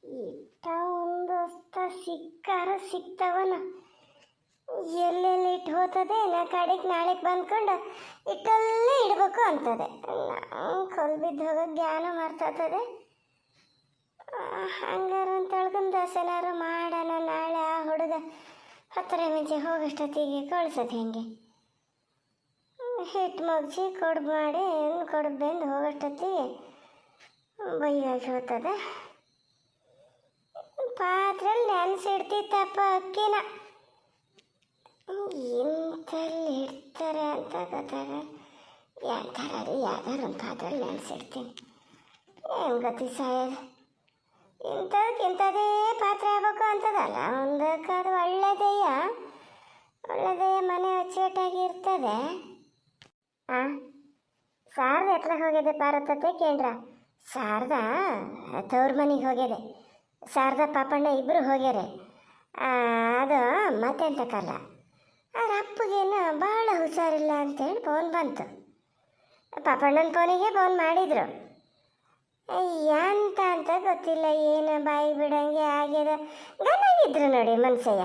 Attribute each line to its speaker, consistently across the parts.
Speaker 1: ಇಟ್ಟ ಒಂದಸ್ತ ಸಿಕ್ಕಾರ ಸಿಕ್ತವನ ಎಲ್ಲೆಲ್ಲಿ ಇಟ್ಟು ಹೋಗ್ತದೆ ನಾ ಕಡೆಗೆ ನಾಳೆಗೆ ಬಂದ್ಕೊಂಡು ಇಟ್ಟಲ್ಲೇ ಇಡಬೇಕು ಅಂತದೆ. ಕೊಲ್ ಬಿದ್ದು ಹೋಗೋ ಜ್ಞಾನ ಮಾಡ್ತದೆ. ಹಂಗಾರ ಅಂತ ಹೇಳ್ಕೊಂಡು ದಸನಾರು ಮಾಡೋಣ ನಾಳೆ. ಆ ಹುಡುಗ 10 ಮುಂಚೆ ಹೋಗೋಷ್ಟೊತ್ತಿಗೆ ಕಳ್ಸೋದು ಹೆಂಗೆ? ಹಿಟ್ಟು ಮುಗಿಸಿ ಕೊಡ್ದು ಮಾಡಿ ಕೊಡ್ದು ಬೆಂದು ಹೋಗೋಷ್ಟೊತ್ತಿಗೆ ಬೈಯಾಗಿ ಹೋಗ್ತದೆ. ಪಾತ್ರೆಯಲ್ಲಿ ನೆನೆಸಿಡ್ತಿತ್ತಪ್ಪ ಅಕ್ಕಿನ. ಇಂಥಲ್ಲಿ ಇಡ್ತಾರೆ ಅಂತ ಗೊತ್ತಾಗಲ್ಲ. ಎಂಥರಲ್ಲಿ ಯಾವ್ದಾರು ಒಂದು ಪಾತ್ರೆಯಲ್ಲಿ ನೆನೆಸಿಡ್ತೀನಿ. ಏನು ಗತಿ ಸಾಯೋದು? ಇಂಥದೇ ಪಾತ್ರೆ ಆಗ್ಬೇಕು ಅಂತದಲ್ಲ. ಒಂದಕ್ಕೆ ಅದು ಒಳ್ಳೆದೆಯ ಮನೆ ಅಚ್ಚೇಟಾಗಿ ಇರ್ತದೆ. ಶಾರದಾ ಎತ್ಲಾಗ ಹೋಗಿದೆ ಪಾರ್ವತತೆ ಕೇಳ್ರ? ಶಾರದಾ ತವ್ರ ಮನೆಗೆ ಹೋಗ್ಯದೆ. ಶಾರದಾ ಪಾಪಣ್ಣ ಇಬ್ಬರು ಹೋಗ್ಯಾರೆ. ಅದು ಮತ್ತೆಂತಕ್ಕಲ್ಲ, ಅವ್ರ ಅಪ್ಪಗೇನು ಭಾಳ ಹುಷಾರಿಲ್ಲ ಅಂತೇಳಿ ಫೋನ್ ಬಂತು. ಪಾಪಣ್ಣನ ಫೋನಿಗೆ ಫೋನ್ ಮಾಡಿದರು. ಅಂತ ಗೊತ್ತಿಲ್ಲ, ಏನು ಬಾಯಿ ಬಿಡಂಗೆ ಆಗ್ಯದ. ಗನಾಗಿದ್ರು ನೋಡಿ ಮನ್ಸಯ್ಯ.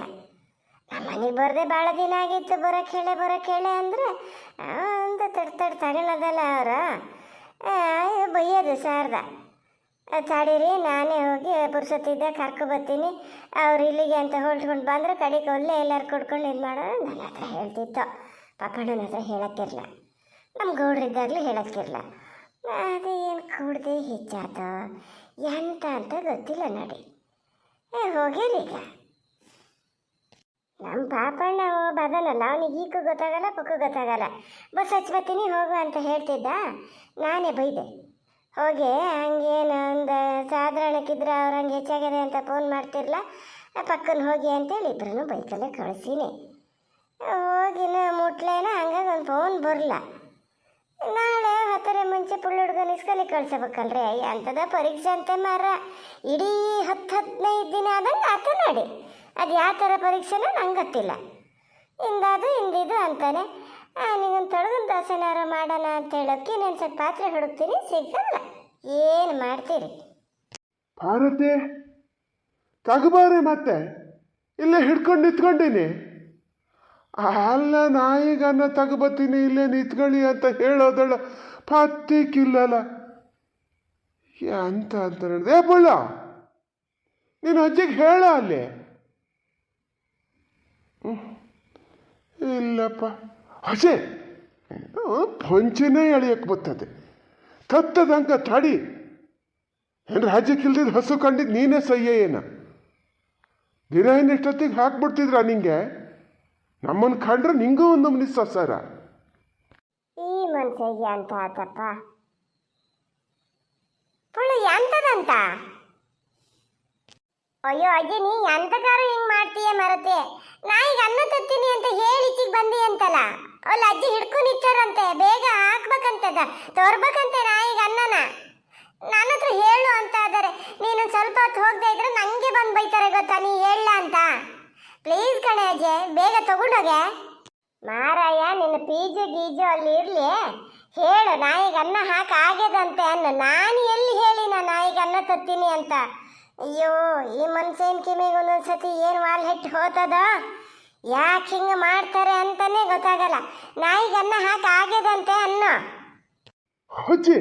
Speaker 1: ನಮ್ಮ ಮನೆಗೆ ಬರದೆ ಭಾಳ ದಿನ ಆಗಿತ್ತು. ಬರೋಕ್ಕೆ ಹೇಳೆ ಅಂದರೆ ಒಂದು ತಗೊಳ್ಳೋದಲ್ಲ ಅವರು. ಬೈಯೋದು ಶಾರದಾ. ತಡೀರಿ, ನಾನೇ ಹೋಗಿ ಪುರ್ಸೊತ್ತಿದ್ದ ಕರ್ಕೊಬತ್ತೀನಿ, ಅವ್ರು ಇಲ್ಲಿಗೆ ಅಂತ ಹೊಲ್ಟ್ಕೊಂಡು ಬಂದರೆ ಕಡೆಗೆ ಒಳ್ಳೆ ಎಲ್ಲರೂ ಕುಡ್ಕೊಂಡು ಇದು ಮಾಡೋದು. ನನ್ನ ಹತ್ರ ಹೇಳ್ತಿತ್ತು, ಪಾಪಣ್ಣನ ಹತ್ರ ಹೇಳೋಕ್ಕಿರಲ್ಲ, ನಮ್ಮ ಗೌಡ್ರಿದ್ದಾಗಲೂ ಹೇಳೋಕ್ಕಿರಲ್ಲ. ಅದೇನು ಕುಡ್ದೆ ಹೆಚ್ಚಾತ ಅಂತ ಗೊತ್ತಿಲ್ಲ ನೋಡಿ. ಹೋಗ್ಯಾರೀಗ ನಮ್ಮ ಪಾಪಣ್ಣ ಬದನಲ್ಲ, ಅವನಿಗೆ ಈಗೂ ಗೊತ್ತಾಗಲ್ಲ ಪಕ್ಕೂ ಗೊತ್ತಾಗಲ್ಲ. ಬಸ್ ಹಚ್ಬತ್ತೀನಿ ಹೋಗು ಅಂತ ಹೇಳ್ತಿದ್ದ. ನಾನೇ ಬೈದೆ, ಹೋಗಿ ಹಂಗೇನು ಒಂದು ಸಾಧಾರಣಕ್ಕಿದ್ರೆ ಅವ್ರು ಹಂಗೆ ಹೆಚ್ಚಾಗಿದೆ ಅಂತ ಫೋನ್ ಮಾಡ್ತಿರಲ್ಲ, ಪಕ್ಕನ ಹೋಗಿ ಅಂತೇಳಿ ಇಬ್ಬರೂ ಬೈಕಲ್ಲೇ ಕಳಿಸೀನಿ. ಹೋಗಿನ ಮುಟ್ಲೇನ ಹಂಗಾಗಿ ಒಂದು ಫೋನ್ ಬರಲ್ಲ. ನಾಳೆ 10 ಮುಂಚೆ ಪುಳ್ಳ ಹುಡುಗನ ಇಸ್ಕಲಿ ಕಳ್ಸಬೇಕಲ್ರಿ. ಅಂಥದ ಪರೀಕ್ಷೆ ಅಂತೆ ಮಾರ. ಇಡೀ 10-15 ದಿನ ಆದಂಗೆ ಆತ ನೋಡಿ. ಅದು ಯಾವ ಥರ ಪರೀಕ್ಷೆನೋ ನಂಗೆ ಗೊತ್ತಿಲ್ಲ. ಹಿಂದಿದು ಅಂತಾನೆ. ನೀವೊಂದು ತೊಳಗನ ದೋಸೆನಾರು ಮಾಡೋಣ ಅಂತ ಹೇಳೋಕ್ಕೆ ನಾನು ಸ್ವಲ್ಪ ಪಾತ್ರೆ ಹುಡುಕ್ತೀನಿ, ಸಿಗಲ್ಲ. ಏನು ಮಾಡ್ತೀರಿ?
Speaker 2: ಭಾರತಿ ತಗಬಾರೆ, ಮತ್ತೆ ಇಲ್ಲೇ ಹಿಡ್ಕೊಂಡು ನಿಂತ್ಕೊಂಡೀನಿ. ಅಲ್ಲ, ನಾಯಿಗನ್ನ ತಗೋಬತ್ತೀನಿ ಇಲ್ಲೇ ನಿಂತ್ಕೊಳ್ಳಿ ಅಂತ ಹೇಳೋದಳ ಪತ್ತಿಕ್ಕಿಲ್ಲಲ್ಲ. ಅಂತ ನೋಡಿದೆ. ಬುಳ್ಳ, ನೀನು ಅಜ್ಜಿಗೆ ಹೇಳ ಅಲ್ಲಿ. ಇಲ್ಲಪ್ಪ ಅಜೆ, ಪಂಚಿನೇ ಎಳಿಯಕ್ಕೆ ಬರ್ತದೆ. ತತ್ತದಂಕ ತಡಿ. ಏನ್ರ ಅಜ್ಜಿಗೆ ಇಲ್ದಿದ್ದು ಹಸು ಕಂಡಿದ್ದು ನೀನೇ ಸಹ್ಯ ಏನ? ದಿನ ಇನ್ನೆಷ್ಟೊತ್ತಿಗೆ ಹಾಕ್ಬಿಡ್ತಿದ್ರ ನಿಂಗೆ? ನಮ್ಮನ್ನು ಕಂಡ್ರೆ ನಿಂಗೂ ಒಂದು ನಮ್ನಿಸ್ತ ಸರ.
Speaker 1: ಈ ಮನ್ಸಿಗೆ ಅಂತ ಆತಪ್ಪ ಪುಳ್ಳು ಎಂತದಂತ? ಅಯ್ಯೋ ಅಜ್ಜಿ, ನೀ ಎಂತಕಾರು ಹಿಂಗೆ ಮಾಡ್ತೀಯ ಮರತೆ? ನಾಯಿಗೆ ಅನ್ನ ತತ್ತೀನಿ ಅಂತ ಹೇಳಿಚಿಗೆ ಬಂದಿ ಅಂತಲ್ಲ. ಅವಳು ಅಜ್ಜಿ ಹಿಡ್ಕೊಂಡು ನಿಂತಾರಂತೆ, ಬೇಗ ಹಾಕ್ಬೇಕಂತದ, ತೋರ್ಬೇಕಂತೆ ನಾಯಿಗೆ ಅನ್ನನ. ನನ್ನ ಹತ್ರ ಹೇಳು ಅಂತ ಇದ್ದಾರೆ. ನೀನು ಸ್ವಲ್ಪ ಹೊತ್ತು ಹೋಗದೆ ಇದ್ರೆ ನನಗೆ ಬಂದು ಬೈತಾರೆ ಗೊತ್ತಾ, ನೀ ಹೇಳ ಅಂತ. ಪ್ಲೀಸ್ ಕಣೆ ಅಜ್ಜೆ, ಬೇಗ ತಗೊಂಡೋಗೆ. ಮಾರಾಯ, ನಿನ್ನ ಪೀಜು ಗೀಜು ಅಲ್ಲಿ ಇರಲಿ, ಹೇಳು ನಾಯಿಗೆ ಅನ್ನ ಹಾಕಿ ಆಗ್ಯದಂತೆ ಅನ್ನು. ನಾನು ಎಲ್ಲಿ ಹೇಳಿ ನಾನು ನಾಯಿಗೆ ಅನ್ನ ತತ್ತೀನಿ ಅಂತ? ಅಯ್ಯೋ, ಈ ಮನ್ಸೇನು ಕಿಮಿಗೆ ಒಂದೊಂದ್ಸತಿ ಏನು ವಾಲ್ ಹೆಟ್ಟು ಹೋತದ, ಯಾಕೆ ಹಿಂಗೆ ಮಾಡ್ತಾರೆ ಅಂತಾನೆ ಗೊತ್ತಾಗಲ್ಲ. ನಾಯಿಗೆ ಅನ್ನ ಹಾಕಿ ಆಗ್ಯದಂತೆ ಅನ್ನೋ.
Speaker 2: ಅಜ್ಜಿ,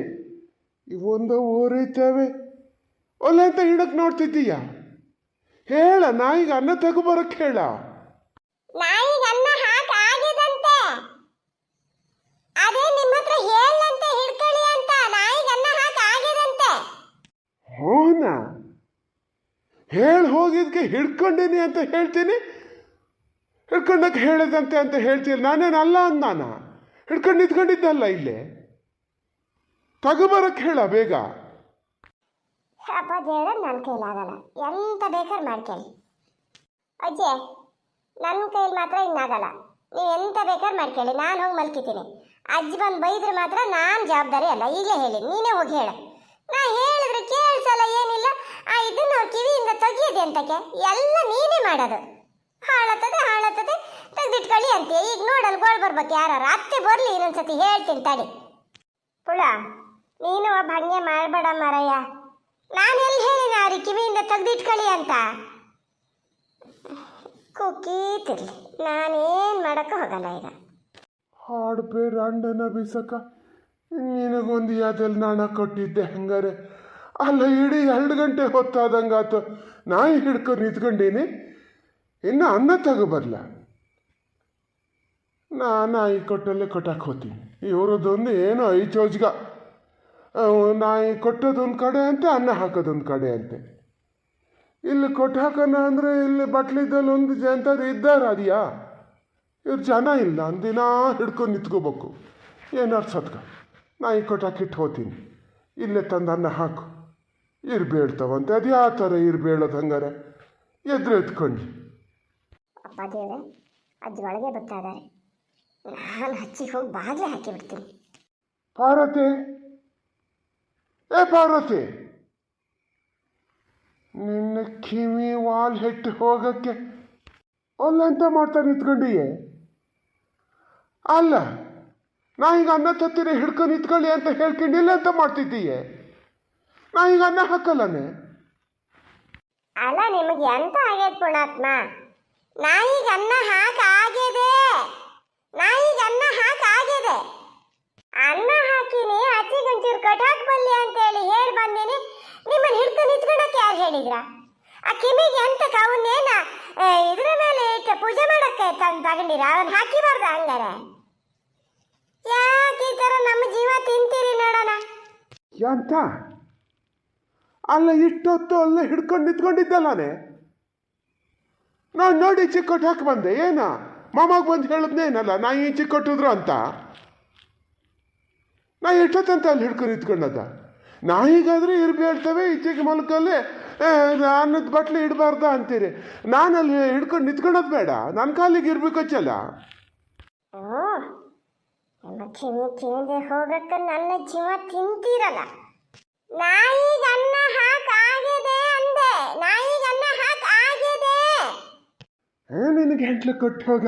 Speaker 2: ಇವೊಂದು ಊರೈತವೆ ಒಳ್ಳೆ ಅಂತ ಹಿಡಕ್ ನೋಡ್ತಿದ್ದೀಯ? ಹೇಳ, ನಾಯಿಗೆ ಅನ್ನ ತಗೋಬರಕ್ಕೆ ಹೇಳ.
Speaker 1: ನಾಯಿಗೆ ಅನ್ನ ಹಾಕಿ ಆಗ್ಯದಂತೆ, ಅದೇ ನಿಮ್ಮ ಹತ್ರ ಹೇಳಂತೆ ಹಿಡ್ಕೊಳ್ಳಿ ಅಂತ. ನಾಯಿಗೆ ಅನ್ನ ಹಾಕಿ ಆಗ್ಯದಂತೆ.
Speaker 2: ಹೋನಾ? ಹೇಳಿ ಹೋಗಿದ್ಕೆ ಹಿಡ್ಕೊಂಡಿನಿ ಅಂತ ಹೇಳ್ತೀನಿ, ಹಿಡ್ಕೊಂಡಕ್ಕೆ ಹೇಳಿದಂತೆ ಅಂತ ಹೇಳ್ತೀನಿ. ನಾನೇನಲ್ಲ ಅಂದಾನ, ಹಿಡ್ಕೊಂಡು ನಿಂತ್ಕೊಂಡಿದ್ದಲ್ಲ ಇಲ್ಲೇ. ತಗೋಬರಕ್ಕೆ ಹೇಳ ಬೇಗ.
Speaker 1: ಅಪ್ಪ ಹೇಳೋದು ನನ್ನ ಕೈಲಾಗಲ್ಲ, ಎಂತ ಬೇಕಾದ್ರೆ ಮಾಡ್ಕೊಳ್ಳಿ ಅಜ್ಜಿ. ನನ್ನ ಕೈಲಿ ಮಾತ್ರ ಇನ್ನಾಗಲ್ಲ. ನೀವು ಎಂತ ಬೇಕಾದ್ರೆ ಮಾಡ್ಕೊಳ್ಳಿ, ನಾನು ಹೋಗಿ ಮಲ್ಕಿತೀನಿ. ಅಜ್ಜಿ ಬಂದು ಬೈದ್ರೆ ಮಾತ್ರ ನಾನು ಜವಾಬ್ದಾರಿ ಅಲ್ಲ. ಈಗಲೇ ಹೇಳಿ, ನೀನೇ ಹೋಗಿ ಹೇಳ. ನಾ ಹೇಳಿದ್ರೆ ಕೇಳಿಸಲ್ಲ, ಏನಿಲ್ಲ. ಇದನ್ನು ಅವ್ರ ಕಿವಿಯಿಂದ ತೆಗಿಯೋದೆ ಅಂತಕ್ಕೆ ಎಲ್ಲ ನೀನೇ ಮಾಡೋದು. ಹಾಳತ್ತದೆ ತೆಗೆದಿಟ್ಕೊಳ್ಳಿ ಅಂತೀಯ. ಈಗ ನೋಡಲ್ ಗೋಳ್ ಬರ್ಬೇಕು ಯಾರು. ಅತ್ತೆ ಬರಲಿ, ಇನ್ನೊಂದ್ಸತಿ ಹೇಳ್ತೀನಿ ತಡಿ. ಪುಳ, ನೀನು ಒಬ್ಬ ಹಂಗೆ ಮಾಡಬೇಡ ಮಾರಯ್ಯ. ನಾನು ಎಲ್ಲಿ ಹೇಳಿನ ಅವ್ರಿಗೆ ಕಿವಿಯಿಂದ ತೆಗ್ದಿಟ್ಕೊಳ್ಳಿ ಅಂತ ಕುಕ್ಕೀತಿರ್ಲಿ, ನಾನೇನು ಮಾಡೋಕ್ಕೆ ಹೋಗಲ್ಲ ಈಗ.
Speaker 2: ಹಾಡು ಬೇರೆ ಅಂಡನ ಬೀಸಕ್ಕ ನಿನಗೊಂದು ಯಾವ್ದೆಲ್ಲ ನಾಣ ಕೊಟ್ಟಿದ್ದೆ ಹಂಗಾರೆ. ಅಲ್ಲ ಇಡೀ 2 ಗಂಟೆ ಹೊತ್ತಾದಂಗಾತು, ನಾಯಿ ಹಿಡ್ಕೊಂಡು ನಿಂತ್ಕೊಂಡೀನಿ, ಇನ್ನು ಅನ್ನ ತಗೋಬರ್ಲ. ನಾಯಿ ಕೊಟ್ಟಲ್ಲೇ ಕೊಟ್ಟಕ್ಕೆ ಹೋಗ್ತೀನಿ. ಇವ್ರದ್ದೊಂದು ಏನೋ ಐಚೋಜ್ಗ, ನಾಯಿ ಕೊಟ್ಟದೊಂದು ಕಡೆ ಅಂತೆ, ಅನ್ನ ಹಾಕೋದೊಂದು ಕಡೆ ಅಂತೆ. ಇಲ್ಲಿ ಕೊಟ್ಟು ಹಾಕೋಣ ಅಂದರೆ ಇಲ್ಲಿ ಬಟ್ಲಿದ್ದಲ್ಲಿ ಒಂದು ಜಂತರು ಇದ್ದಾರೆ ಅದೆಯಾ, ಇವ್ರು ಜನ ಇಲ್ಲ, ಒಂದಿನ ಹಿಡ್ಕೊಂಡು ನಿಂತ್ಕೋಬೇಕು. ಏನಾರು ಸತ್ಕ ನಾಯಿ ಕೊಟ್ಟಾಕಿಟ್ಟು ಹೋಗ್ತೀನಿ, ಇಲ್ಲೇ ತಂದು ಅನ್ನ ಹಾಕು. ಇರ್ಬೇಳ್ತಾವಂತೆ, ಅದು ಯಾವ ಥರ ಇರ್ಬೇಳೋದು ಹಂಗಾರೆ? ಎತ್ಕೊಂಡು
Speaker 1: ಅಪ್ಪ ದೇವ್ರೆ, ಅಜ್ಜಿ ಒಳಗೆ ಬರ್ತಾ ಇದ್ದಾರೆ, ನಾನು ಹಚ್ಚಿ ಹೋಗಿ ಬಾಗಿಲೇ ಹಾಕಿಬಿಡ್ತೀನಿ.
Speaker 2: ಪಾರ್ವತಿ, ಏ ಪಾರ್ವತಿ, ನಿನ್ನ ಕಿವಿ ವಾಲ್ ಹೆಟ್ಟು ಹೋಗಕ್ಕೆ ಅಲ್ಲೆಂತ ಮಾಡ್ತಾ ನಿಂತ್ಕೊಂಡಿಯೇ? ಅಲ್ಲ, ನಾ ಈಗ ಅನ್ನ ತತ್ತೀರಿ ಹಿಡ್ಕೊಂಡು ನಿಂತ್ಕೊಳ್ಳಿ ಅಂತ ಹೇಳ್ಕೊಂಡಿಲ್ಲ ಅಂತ ಮಾಡ್ತಿದ್ದೀಯೇ? ನಾ ಈಗ ಅನ್ನ ಹಾಕಲ್ಲನೆ.
Speaker 1: ಅಲ್ಲ, ನಿಮಗೆ ಎಂತ ಆಗೈತೆ ಪುಣಾತ್ಮ? ನಾಯಿಗೆ ಅನ್ನ ಹಾಕಾಗಿದೆ, ನಾಯಿಗೆ ಅನ್ನ ಹಾಕಾಗಿದೆ. ಅನ್ನ ಹಾಕಿನಿ, ಅಚ್ಚಿಗೊಂಚೂರು ಕಟಾಕ್ ಬಲ್ಲಿ ಅಂತೇಳಿ ಹೇಳಿ ಬಂದೀನಿ. ನಿಮ್ಮನ್ನು ಹಿಡ್ಕೊಂಡು ನಿಂತ್ಕೊಳಕ್ಕೆ ಯಾರು ಹೇಳಿದ್ರ? ಆ ಕಿಮಿಗೆ ಎಂತ ಅವನ್ನೇನ ಇದ್ರ ಮೇಲೆ ಇಟ್ಟು ಪೂಜೆ ಮಾಡಕ್ಕೆ ತಗೊಂಡಿರ? ಅವನ್ ಹಾಕಿಬಾರ್ದ ಹಂಗಾರೆ? ಯಾಕೆ ಈ ಥರ ನಮ್ಮ ಜೀವ ತಿಂತೀರಿ ನೋಡೋಣ?
Speaker 2: ಎಂತ ಅಲ್ಲ, ಇಷ್ಟೊತ್ತು ಅಲ್ಲೇ ಹಿಡ್ಕೊಂಡು ನಿಂತ್ಕೊಂಡಿದ್ದಲ್ಲನೆ. ನಾನು ನೋಡಿ ಚಿಕ್ಕೊಟ್ಟು ಹಾಕಿ ಬಂದೆ. ಏನ ಮಾಮಾಗ ಬಂದು ಹೇಳಿದ್ನೇನಲ್ಲ ನಾ ಈ ಚಿಕ್ಕೊಟ್ಟಿದ್ರು ಅಂತ. ನಾ ಎಷ್ಟೊತ್ತಂತ ಅಲ್ಲಿ ಹಿಡ್ಕೊಂಡು ನಿಂತ್ಕೊಂಡದ. ನಾಯಿಗಾದ್ರೆ ಇರ್ಬೇಳ್ತವೆ, ಈಚೆಗೆ ಮಲ್ಕಲ್ಲೇ ಅನ್ನದ ಬಟ್ಲು ಇಡಬಾರ್ದ ಅಂತೀರಿ. ನಾನಲ್ಲಿ ಹಿಡ್ಕೊಂಡು ನಿಂತ್ಕೊಳ್ಳೋದು ಬೇಡ, ನನ್ನ ಕಾಲಿಗೆ ಇರ್ಬೇಕಚ್ಚಲ್ಲ.
Speaker 1: ನಮ್ಮ ಕಿವಿ ತಿಂದೆ ಹೋಗಕ್ಕೆ ನನ್ನ ಜೀವ ತಿಂತೀರಲ್ಲ. ನಾಯಿಗೆ ಅನ್ನ ಹಾಕಾಗಿದೆ ಅಂದೆ, ನಾಯಿಗೆ ಅನ್ನ ಹಾಕಾಗಿದೆ.
Speaker 2: ನಿನಗೆ ಹೆಂಟ್ಲು ಕೊಟ್ಟು ಹೋಗ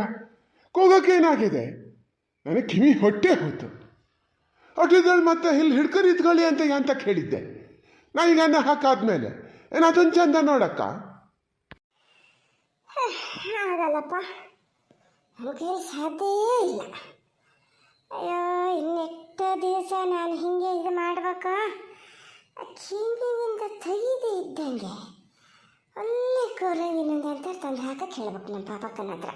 Speaker 2: ಕೂಗೋಕ್ಕೇನಾಗಿದೆ? ನನಗೆ ಕಿವಿ ಹೊಟ್ಟೆ ಹೋಯ್ತು. ಹೊಟ್ಟಿದ್ರಲ್ಲಿ ಮತ್ತೆ ಇಲ್ಲಿ ಹಿಡ್ಕೊಂಡು ನಿಂತ್ಕೊಳ್ಳಿ ಅಂತ ಕೇಳಿದ್ದೆ. ನಾ ಈಗ ಅನ್ನ ಹಾಕಾದ್ಮೇಲೆ ಏನು ಅದೊಂದು ಚಂದ ನೋಡಕ್ಕ?
Speaker 1: ಆಗಲ್ಲಪ್ಪ, ನನಗೆ ಸಾಧ್ಯವೇ ಇಲ್ಲ. ಅಯ್ಯೋ, ಇನ್ನೆಷ್ಟು ದಿವಸ ನಾನು ಹಿಂಗೆ ಇದು ಮಾಡ್ಬೇಕಾ? ಕಿವಿಯಿಂದ ತೆಗೆದೇ ಇದ್ದಂಗೆ ಒಳ್ಳೆ ಕೊರವಿನಿಂದ ಅಂತ ತಂದು ಹಾಕಕ್ಕೆ ಹೇಳ್ಬೇಕು ನಮ್ಮ ಪಾಪಕ್ಕನ ಹತ್ರ.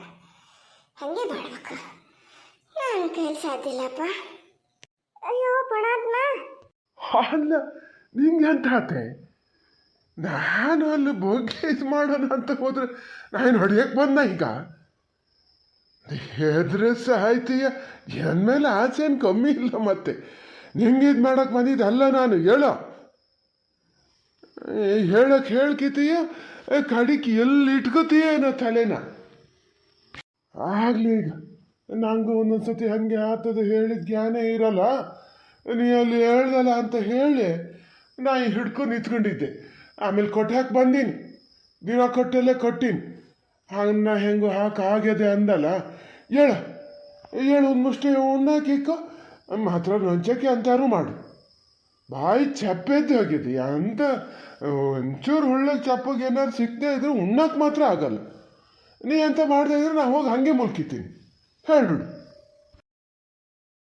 Speaker 1: ಹಾಗೆ ಮಾಡ್ಬೇಕು. ನಾನು ಕೈಲಿ ಸಾಧ್ಯ ಇಲ್ಲಪ್ಪ. ಅಯ್ಯೋ ಪುಣಾತ್ಮ,
Speaker 2: ಅಲ್ಲ ನಿಂಗೆ ಅಂತ ಆತೆ. ನಾನು ಅಲ್ಲಿ ಬಗ್ಗೆ ಇದು ಮಾಡೋಣ ಅಂತ ಹೋದ್ರೆ ನಾನು ಹೊಡೆಯಕ್ಕೆ ಬಂದ. ಈಗ ಹೆದ್ರೆ ಸಾಯ್ತೀಯ, ಎನ್ಮೇಲೆ ಆಸೆ ಏನು ಕಮ್ಮಿ ಇಲ್ಲ. ಮತ್ತೆ ನಿಂಗೆ ಇದು ಮಾಡೋಕ್ಕೆ ಬಂದಿದ್ದಲ್ಲ ನಾನು. ಹೇಳಕ್ಕೆ ಹೇಳ್ಕಿತೀಯ, ಕಡಿಕೆ ಎಲ್ಲಿ ಇಟ್ಕೋತೀಯ ಏನೋ ತಲೆನ. ಆಗಲಿ, ಈಗ ನಂಗೆ ಒಂದೊಂದು ಸತಿ ಹಾಗೆ ಆತದ ಹೇಳಿದ ಜ್ಞಾನ ಇರಲ್ಲ. ನೀ ಅಲ್ಲಿ ಹೇಳ್ದಲ್ಲ ಅಂತ ಹೇಳಿ ನಾನು ಹಿಡ್ಕೊಂಡು ನಿಂತ್ಕೊಂಡಿದ್ದೆ. ಆಮೇಲೆ ಕೊಟ್ಟು ಹಾಕಿ ಬಂದೀನಿ, ದಿನ ಕೊಟ್ಟಲ್ಲೇ ಕೊಟ್ಟೀನಿ. ಅನ್ನ ಹೆಂಗೋ ಹಾಕಾಗ್ಯದೆ ಅಂದಲ್ಲ. ಹೇಳು ಒಂದು ಮುಷ್ಟಿ ಉಣ್ಣಾಕಿಕ್ಕೋ, ಮಾತ್ರ ರಂಚಕ್ಕೆ ಅಂತಾರು ಮಾಡು. ಬಾಯಿ ಚಪ್ಪೆದ್ದು ಹೋಗಿದೆ ಅಂತ. ಒಂಚೂರು ಹುಳ್ಳಕ್ಕೆ ಚಪ್ಪಗೆ ಏನಾದ್ರು ಸಿಕ್ಕದೆ ಇದ್ರೆ ಉಣ್ಣಕ್ಕೆ ಮಾತ್ರ ಆಗಲ್ಲ. ನೀ ಅಂತ ಮಾಡದೇ ಇದ್ರೆ ನಾ ಹೋಗಿ ಹಾಗೆ ಮುಲ್ಕಿತೀನಿ. ಹೇಳ್ಬಿಡು.